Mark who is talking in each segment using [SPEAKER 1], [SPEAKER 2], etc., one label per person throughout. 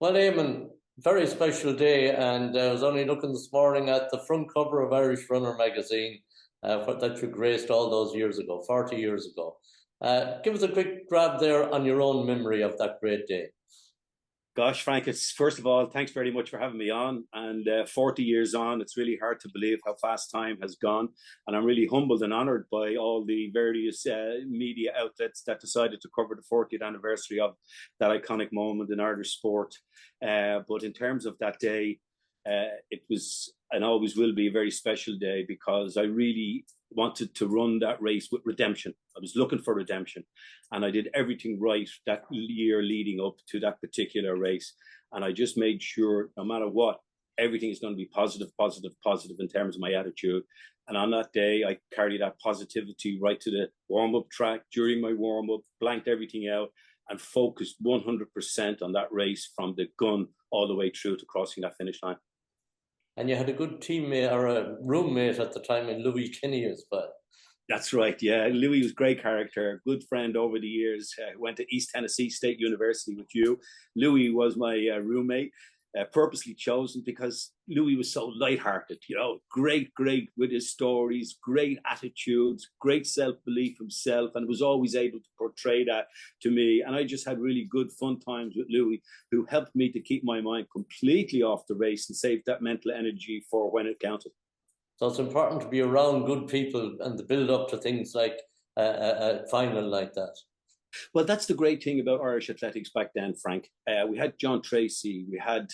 [SPEAKER 1] Well, Eamon, very special day, and I was only looking this morning at the front cover of Irish Runner magazine that you graced all those years ago, 40 years ago. Give us a quick grab there on your own memory of that great day.
[SPEAKER 2] Gosh, Frank, it's first of all, thanks very much for having me on. And 40 years on, it's really hard to believe how fast time has gone. And I'm really humbled and honoured by all the various media outlets that decided to cover the 40th anniversary of that iconic moment in Irish sport. But in terms of that day, it was and always will be a very special day because I really wanted to run that race with redemption. I was looking for redemption, and I did everything right that year leading up to that particular race. And I just made sure, no matter what, everything is going to be positive, positive, positive in terms of my attitude. And on that day, I carried that positivity right to the warm-up track. During my warm-up, blanked everything out and focused 100% on that race from the gun all the way through to crossing that finish line.
[SPEAKER 1] And you had a good teammate or a roommate at the time in Louis Kinney as well.
[SPEAKER 2] That's right, yeah. Louis was a great character, good friend over the years. Went to East Tennessee State University with you. Louis was my roommate, purposely chosen because Louis was so lighthearted, great with his stories, great attitudes, great self-belief himself, and was always able to portray that to me. And I just had really good fun times with Louis, who helped me to keep my mind completely off the race and save that mental energy for when it counted.
[SPEAKER 1] So it's important to be around good people and the build up to things like a final like that.
[SPEAKER 2] Well, that's the great thing about Irish athletics back then, Frank. We had John Tracy, we had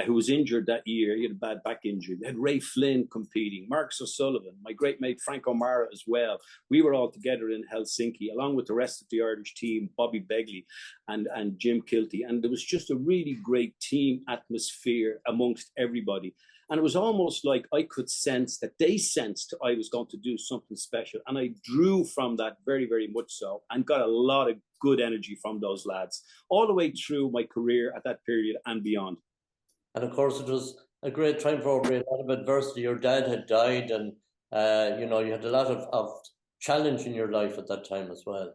[SPEAKER 2] who was injured that year. He had a bad back injury. We had Ray Flynn competing, Marcus O'Sullivan, my great mate Frank O'Mara as well. We were all together in Helsinki, along with the rest of the Irish team, Bobby Begley and Jim Kilty. And there was just a really great team atmosphere amongst everybody. And it was almost like I could sense that they sensed I was going to do something special. And I drew from that very, very much so, and got a lot of good energy from those lads all the way through my career at that period and beyond.
[SPEAKER 1] And of course, it was a great time for a lot of adversity. Your dad had died, and you had a lot of challenge in your life at that time as well.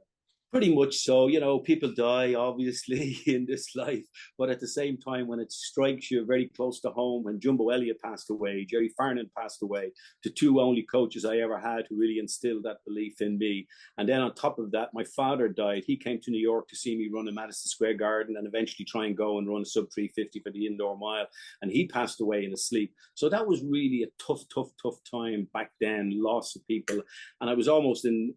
[SPEAKER 2] Pretty much so. People die, obviously, in this life. But at the same time, when it strikes you very close to home, when Jumbo Elliott passed away, Jerry Farnan passed away, the two only coaches I ever had who really instilled that belief in me. And then on top of that, my father died. He came to New York to see me run in Madison Square Garden and eventually try and go and run a sub 350 for the indoor mile. And he passed away in his sleep. So that was really a tough time back then, loss of people. And I was almost in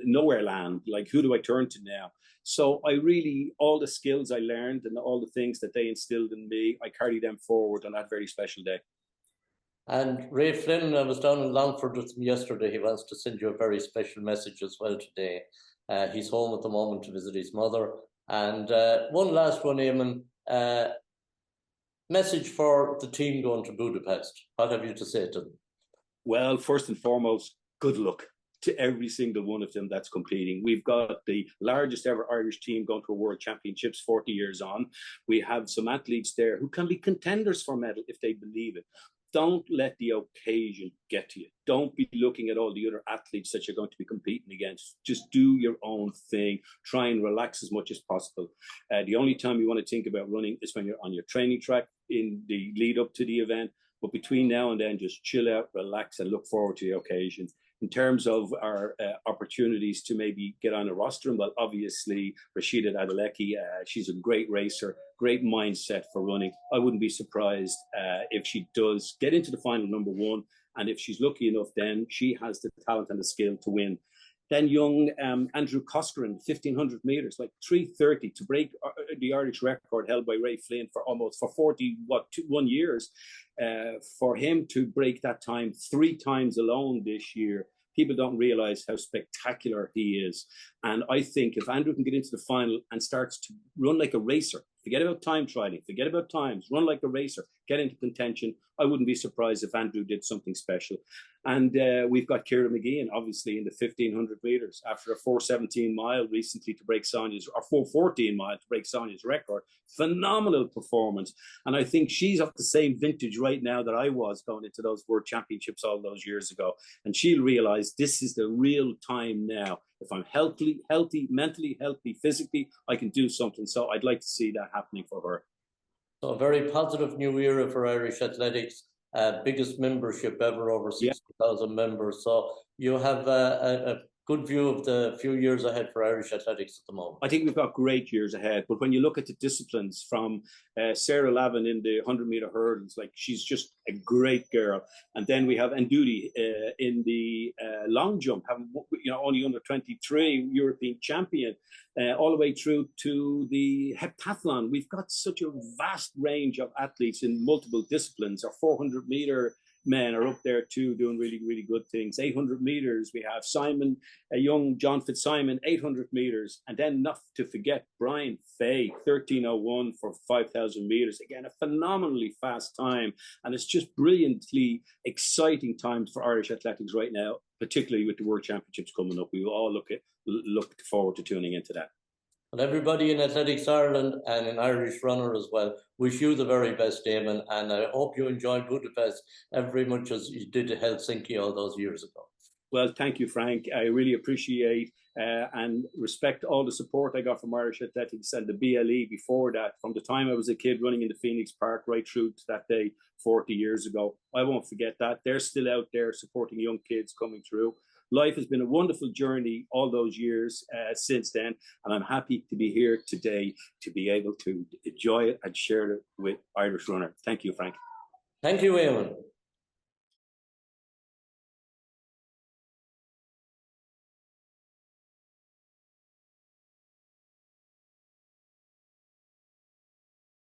[SPEAKER 2] nowhere land. Like, who do I turn to now? So I really, all the skills I learned and all the things that they instilled in me, I carry them forward on that very special day.
[SPEAKER 1] And Ray Flynn, I was down in Longford with him yesterday. He wants to send you a very special message as well today. He's home at the moment to visit his mother. And one last one, Eamon. Message for the team going to Budapest. What have you to say to them?
[SPEAKER 2] Well, first and foremost, good luck to every single one of them that's competing. We've got the largest ever Irish team going to a World Championships 40 years on. We have some athletes there who can be contenders for medal if they believe it. Don't let the occasion get to you. Don't be looking at all the other athletes that you're going to be competing against. Just do your own thing. Try and relax as much as possible. The only time you want to think about running is when you're on your training track in the lead up to the event. But between now and then, just chill out, relax, and look forward to the occasion. In terms of our opportunities to maybe get on a roster, well, obviously, Rashida Adelecki, she's a great racer, great mindset for running. I wouldn't be surprised if she does get into the final number one. And if she's lucky enough, then she has the talent and the skill to win. Then young Andrew Coscarin, 1,500 meters, like 3:30 to break the Irish record held by Ray Flynn for 41 years. For him to break that time 3 times alone this year, people don't realize how spectacular he is. And I think if Andrew can get into the final and starts to run like a racer, forget about time trialing, forget about times, run like a racer, get into contention, I wouldn't be surprised if Andrew did something special. And we've got Ciara McGeehan, obviously, in the 1,500 meters after a 4:17 mile recently to break Sonia's, or 4:14 mile to break Sonia's record. Phenomenal performance. And I think she's of the same vintage right now that I was going into those World Championships all those years ago. And she'll realize this is the real time now. If I'm healthy, mentally healthy, physically, I can do something. So I'd like to see that happening for her.
[SPEAKER 1] So a very positive new era for Irish athletics. Biggest membership ever, over 60,000 members. So you have a good view of the few years ahead for Irish athletics at the moment.
[SPEAKER 2] I think we've got great years ahead. But when you look at the disciplines, from Sarah Lavin in the 100-meter hurdles, like, she's just a great girl. And then we have Ndudi in the long jump, having, only under 23 European champion, all the way through to the heptathlon. We've got such a vast range of athletes in multiple disciplines. Our 400-meter men are up there too, doing really, really good things. 800 meters, we have Simon, a young John Fitzsimon, 800 meters. And then, not to forget, Brian Fay, 13:01 for 5,000 meters. Again, a phenomenally fast time. And it's just brilliantly exciting times for Irish athletics right now, particularly with the World Championships coming up. We all look forward to tuning into that.
[SPEAKER 1] And everybody in Athletics Ireland and in Irish Runner as well, wish you the very best, Eamonn, and I hope you enjoyed Budapest every much as you did Helsinki all those years ago.
[SPEAKER 2] Well, thank you, Frank. I really appreciate and respect all the support I got from Irish Athletics and the BLE before that, from the time I was a kid running in the Phoenix Park right through to that day 40 years ago. I won't forget that. They're still out there supporting young kids coming through. Life has been a wonderful journey all those years since then, and I'm happy to be here today to be able to enjoy it and share it with Irish Runner. Thank you, Frank.
[SPEAKER 1] Thank you, Eamonn.